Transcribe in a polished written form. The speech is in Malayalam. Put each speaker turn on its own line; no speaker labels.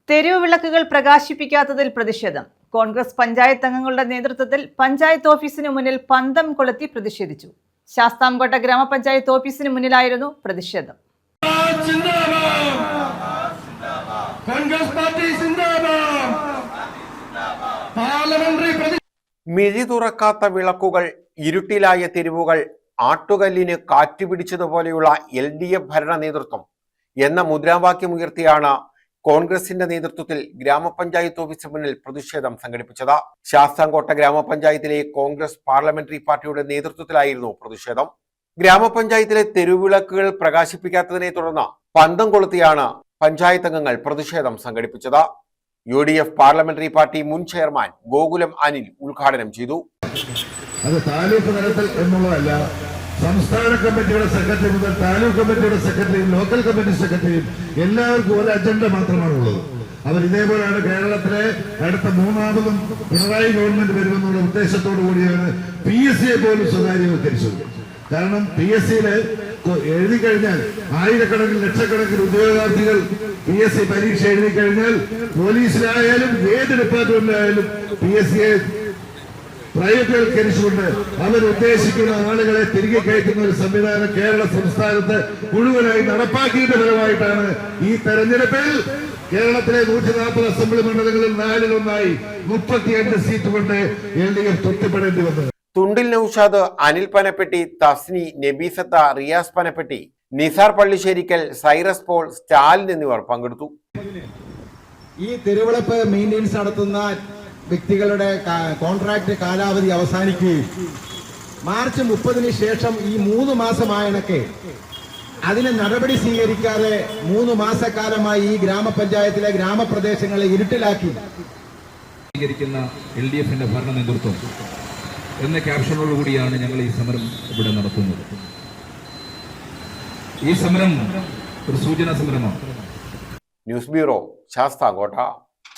തെരുവ് വിളക്കുകൾ പ്രകാശിപ്പിക്കാത്തതിൽ പ്രതിഷേധം. കോൺഗ്രസ് പഞ്ചായത്ത് അംഗങ്ങളുടെ നേതൃത്വത്തിൽ പഞ്ചായത്ത് ഓഫീസിന് മുന്നിൽ പന്തം കൊളുത്തി പ്രതിഷേധിച്ചു. ശാസ്താംകോട്ട ഗ്രാമപഞ്ചായത്ത് ഓഫീസിന് മുന്നിലായിരുന്നു പ്രതിഷേധം.
മിഴി തുറക്കാത്ത വിളക്കുകൾ, ഇരുട്ടിലായ തെരുവുകൾ, ആട്ടുകല്ലിന് കാറ്റുപിടിച്ചതുപോലെയുള്ള LDF ഭരണ നേതൃത്വം എന്ന മുദ്രാവാക്യമുയർത്തിയാണ് കോൺഗ്രസിന്റെ നേതൃത്വത്തിൽ ഗ്രാമപഞ്ചായത്ത് ഓഫീസിന് മുന്നിൽ പ്രതിഷേധം സംഘടിപ്പിച്ചത്. ശാസ്താംകോട്ട ഗ്രാമപഞ്ചായത്തിലെ കോൺഗ്രസ് പാർലമെന്ററി പാർട്ടിയുടെ നേതൃത്വത്തിലായിരുന്നു പ്രതിഷേധം. ഗ്രാമപഞ്ചായത്തിലെ തെരുവിളക്കുകൾ പ്രകാശിപ്പിക്കാത്തതിനെ തുടർന്ന് പന്തം കൊളുത്തിയാണ് പഞ്ചായത്ത് അംഗങ്ങൾ പ്രതിഷേധം സംഘടിപ്പിച്ചത്. UDF പാർലമെന്ററി പാർട്ടി മുൻ ചെയർമാൻ ഗോകുലം അനിൽ ഉദ്ഘാടനം ചെയ്തു.
അത് താലൂക്ക് തലത്തിൽ എന്നുള്ളതല്ല, സംസ്ഥാന കമ്മിറ്റിയുടെ സെക്രട്ടറി മുതൽ താലൂക്ക് കമ്മിറ്റിയുടെ സെക്രട്ടറിയും ലോക്കൽ കമ്മിറ്റി സെക്രട്ടറിയും എല്ലാവർക്കും ഒരു അജണ്ട മാത്രമാണുള്ളത്. അവർ ഇതേപോലെയാണ് കേരളത്തിലെ അടുത്ത മൂന്നാമതും പിണറായി ഗവൺമെന്റ് വരുമെന്നുള്ള ഉദ്ദേശത്തോടു കൂടിയാണ് PSC പോലും സ്വകാര്യവൽക്കരിച്ചത്. കാരണം PSCയിൽ എഴുതി കഴിഞ്ഞാൽ ആയിരക്കണക്കിന് ലക്ഷക്കണക്കിന് ഉദ്യോഗാർത്ഥികൾ PSC പരീക്ഷ എഴുതി കഴിഞ്ഞാൽ പോലീസിലായാലും ഏത് ഡിപ്പാർട്ട്മെന്റിലായാലും PSCയെ പ്രൈവറ്റ്വൽക്കരിച്ചുകൊണ്ട് അവരുദ്ദേശിക്കുന്ന ആളുകളെ തിരികെ കയറ്റുന്ന ഒരു സംവിധാനം കേരള സംസ്ഥാനത്ത് മുഴുവനായി നടപ്പാക്കിയതിന്റെ ഫലമായിട്ടാണ് ഈ തെരഞ്ഞെടുപ്പിൽ കേരളത്തിലെ 140 അസംബ്ലി മണ്ഡലങ്ങളിൽ 4-1 35 സീറ്റ് കൊണ്ട് LDF തൃപ്തിപ്പെടേണ്ടി വന്നത്.
തുണ്ടിൽ നൌഷാദ്, അനിൽ പനപ്പെട്ടി, തസ്നി, നബീസത്ത, റിയാസ് പനപ്പെട്ടി, നിസാർ പള്ളിശ്ശേരിക്കൽ, സൈറസ് പോൾ, സ്റ്റാലിൻ എന്നിവർ പങ്കെടുത്തു.
ഈ തെരുവിളപ്പ് മെയിൻ്റെനൻസ് നടത്തുന്ന വ്യക്തികളുടെ കോൺട്രാക്ട് കാലാവധി അവസാനിക്കുകയും മാർച്ച് 30-ന് ശേഷം ഈ 3 മാസമായണക്കെ അതിന് നടപടി സ്വീകരിക്കാതെ 3 മാസക്കാലമായി ഈ ഗ്രാമപഞ്ചായത്തിലെ ഗ്രാമപ്രദേശങ്ങളെ ഇരുട്ടിലാക്കി
LDFന്റെ ഭരണ നേതൃത്വം എന്ന ക്യാപ്ഷനോടുകൂടിയാണ് ഞങ്ങൾ ഈ സമരം ഇവിടെ നടത്തുന്നത്. ഈ സമരം ഒരു സൂചനാ സമരമാണ്.
News bureau, Sasthamkotta.